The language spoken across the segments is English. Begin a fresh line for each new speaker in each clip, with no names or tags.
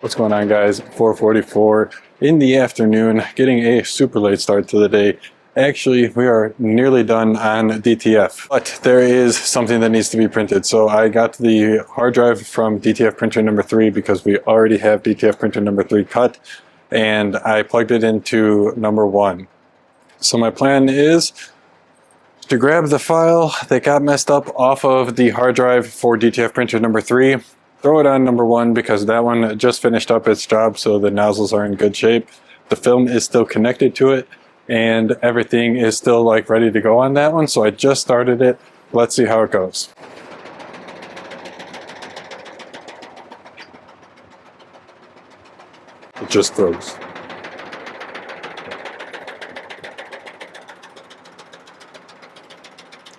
What's going on, guys? 4:44 in the afternoon, getting a super late start to the day. Actually, we are nearly done on DTF, but there is something that needs to be printed. So I got the hard drive from DTF printer number 3 because we already have DTF printer number 3 cut, and I plugged it into number 1. So my plan is to grab the file that got messed up off of the hard drive for DTF printer number 3, throw it on number 1 because that one just finished up its job, so the nozzles are in good shape. The film is still connected to it and everything is still like ready to go on that one, so I just started it. Let's see how it goes. It just froze.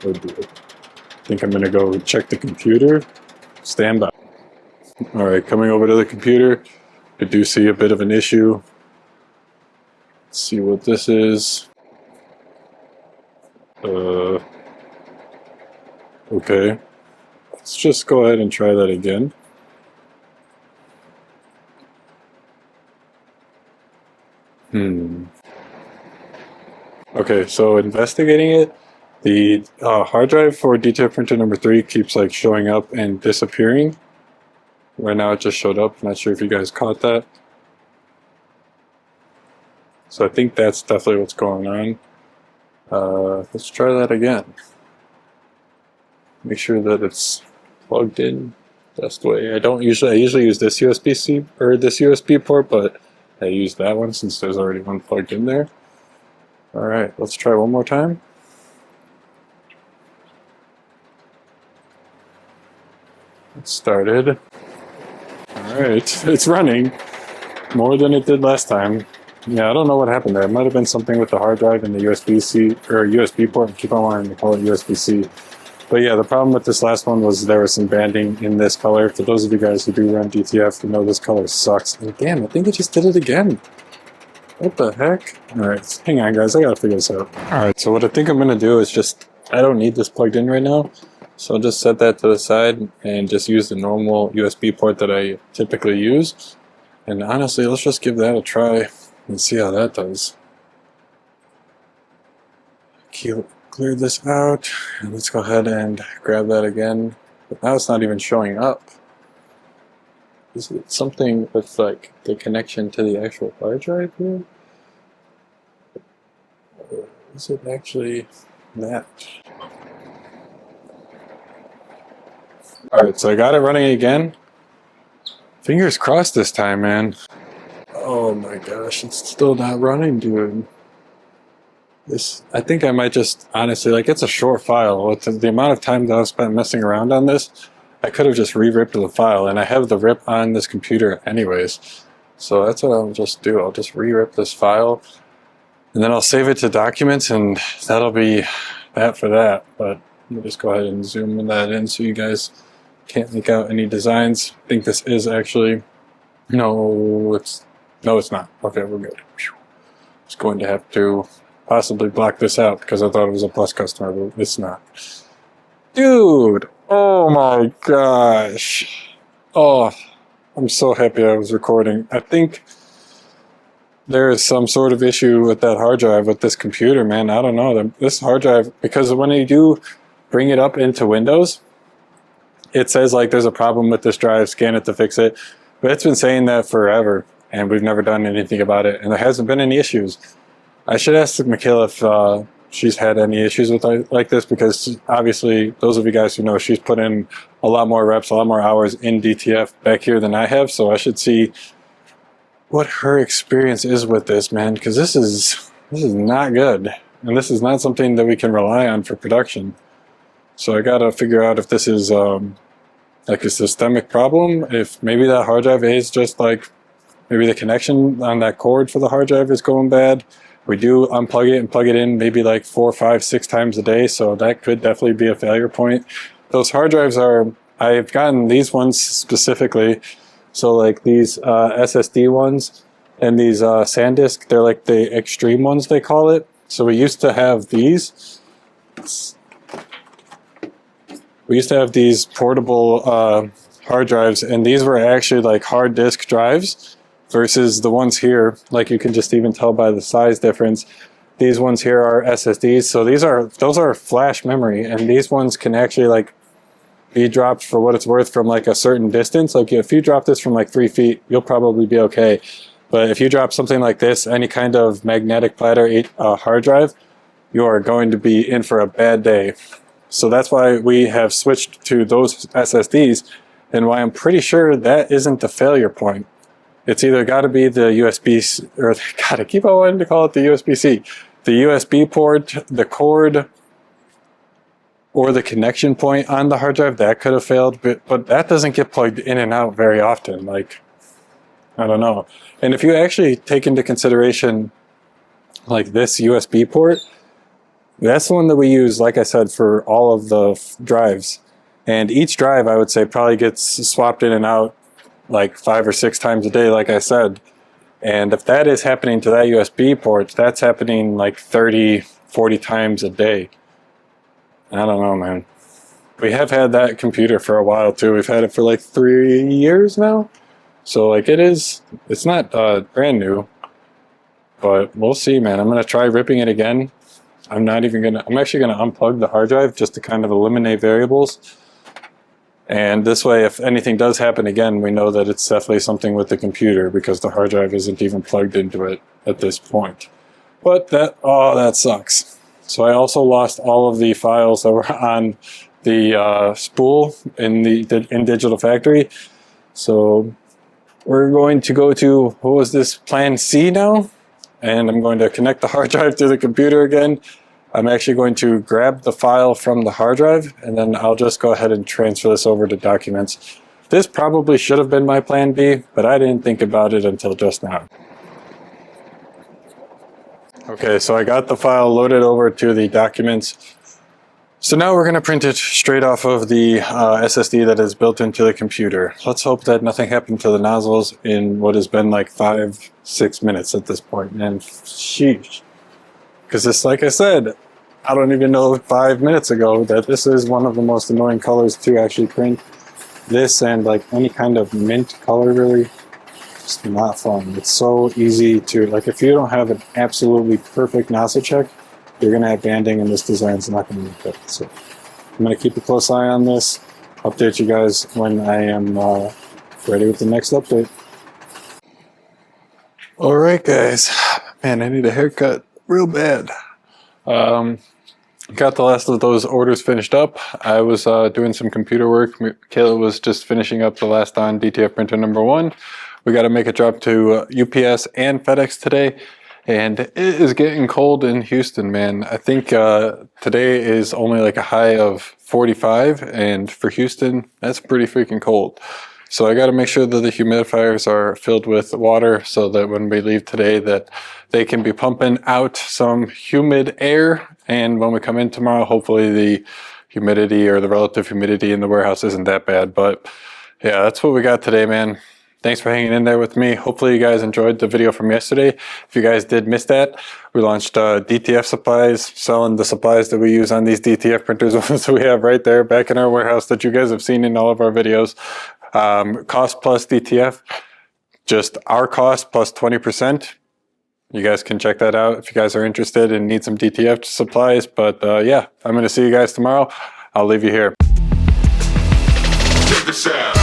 Oh dear. I think I'm gonna go check the computer. Stand by. All right, coming over to the computer, I do see a bit of an issue. Let's see what this is. Okay. Let's just go ahead and try that again. Okay, so investigating it, the hard drive for DTF printer number 3 keeps like showing up and disappearing. Right now it just showed up. Not sure if you guys caught that. So I think that's definitely what's going on. Let's try that again. Make sure that it's plugged in best way. I usually use this USB-C or this USB port, but I use that one since there's already one plugged in there. All right, let's try one more time. It started. Alright, it's running more than it did last time. Yeah, I don't know what happened there. It might have been something with the hard drive and the USB-C or USB port. I keep on wanting to call it USB-C. But yeah, the problem with this last one was there was some banding in this color. For those of you guys who do run DTF, you know this color sucks. And again, I think it just did it again. What the heck? Alright, hang on guys, I gotta figure this out. Alright, so what I think I'm gonna do is I don't need this plugged in right now. So I'll just set that to the side and just use the normal USB port that I typically use. And honestly, let's just give that a try and see how that does. Clear this out, and let's go ahead and grab that again. But now it's not even showing up. Is it something with like the connection to the actual hard drive here? Or is it actually that? Alright, so I got it running again. Fingers crossed this time, man. Oh my gosh, it's still not running, dude. I think I might just, honestly, like, it's a short file. With the amount of time that I've spent messing around on this, I could have just re-ripped the file, and I have the rip on this computer anyways. So that's what I'll just do. I'll just re-rip this file, and then I'll save it to documents, and that'll be that for that. But let me just go ahead and zoom that in so you guys can't make out any designs. I think this is actually, no, it's not. Okay, we're good. Just going to have to possibly block this out because I thought it was a Plus customer, but it's not. Dude, oh my gosh. Oh, I'm so happy I was recording. I think there is some sort of issue with that hard drive with this computer, man. I don't know. This hard drive, because when you do bring it up into Windows, it says like there's a problem with this drive, scan it to fix it. But it's been saying that forever, and we've never done anything about it, and there hasn't been any issues. I should ask Michaela if she's had any issues with like this, because obviously those of you guys who know, she's put in a lot more reps, a lot more hours in DTF back here than I have, so I should see what her experience is with this, man, because this is not good, and this is not something that we can rely on for production. So I gotta figure out if this is like a systemic problem, if maybe that hard drive is just like, maybe the connection on that cord for the hard drive is going bad. We do unplug it and plug it in maybe like 4, 5, 6 times a day, so that could definitely be a failure point. Those hard drives I've gotten these ones specifically, so like these SSD ones and these SanDisk, they're like the extreme ones they call it. So we used to have these. We used to have these portable hard drives, and these were actually like hard disk drives versus the ones here, like you can just even tell by the size difference. These ones here are SSDs, so those are flash memory, and these ones can actually like be dropped for what it's worth from like a certain distance. Like if you drop this from like 3 feet, you'll probably be okay. But if you drop something like this, any kind of magnetic platter hard drive, you are going to be in for a bad day. So that's why we have switched to those SSDs, and why I'm pretty sure that isn't the failure point. It's either got to be the USB, or God, I keep on wanting to call it the USB-C. The USB port, the cord, or the connection point on the hard drive, that could have failed, but that doesn't get plugged in and out very often. Like, I don't know. And if you actually take into consideration like this USB port, that's the one that we use, like I said, for all of the drives. And each drive, I would say, probably gets swapped in and out like 5 or 6 times a day, like I said. And if that is happening to that USB port, that's happening like 30, 40 times a day. I don't know, man. We have had that computer for a while too. We've had it for like 3 years now. So like it's not brand new, but we'll see, man. I'm going to try ripping it again. I'm actually going to unplug the hard drive just to kind of eliminate variables. And this way, if anything does happen again, we know that it's definitely something with the computer, because the hard drive isn't even plugged into it at this point. But that sucks. So I also lost all of the files that were on the spool in Digital Factory. So we're going to go to, what was this, Plan C now? And I'm going to connect the hard drive to the computer again. I'm actually going to grab the file from the hard drive, and then I'll just go ahead and transfer this over to Documents. This probably should have been my plan B, but I didn't think about it until just now. Okay, so I got the file loaded over to the Documents. So now we're going to print it straight off of the SSD that is built into the computer. Let's hope that nothing happened to the nozzles in what has been like 5-6 minutes at this point. And sheesh. Because it's like I said, I don't even know 5 minutes ago that this is one of the most annoying colors to actually print. This and like any kind of mint color, really, just not fun. It's so easy to, like, if you don't have an absolutely perfect nozzle check, you're going to have banding, and this design's not going to be good. So I'm going to keep a close eye on this, update you guys when I am ready with the next update. All right, guys. Man, I need a haircut real bad. Got the last of those orders finished up. I was doing some computer work. Kayla was just finishing up the last on DTF printer number 1. We got to make a drop to UPS and FedEx today. And it is getting cold in Houston, man. I think today is only like a high of 45, and for Houston, that's pretty freaking cold. So I got to make sure that the humidifiers are filled with water, so that when we leave today, that they can be pumping out some humid air. And when we come in tomorrow, hopefully the humidity, or the relative humidity in the warehouse, isn't that bad. But yeah, that's what we got today, man. Thanks for hanging in there with me. Hopefully you guys enjoyed the video from yesterday. If you guys did miss that, we launched DTF supplies, selling the supplies that we use on these DTF printers. So we have right there back in our warehouse that you guys have seen in all of our videos. Cost plus DTF, just our cost plus 20%. You guys can check that out if you guys are interested and need some DTF supplies. But yeah, I'm going to see you guys tomorrow. I'll leave you here. Check this out.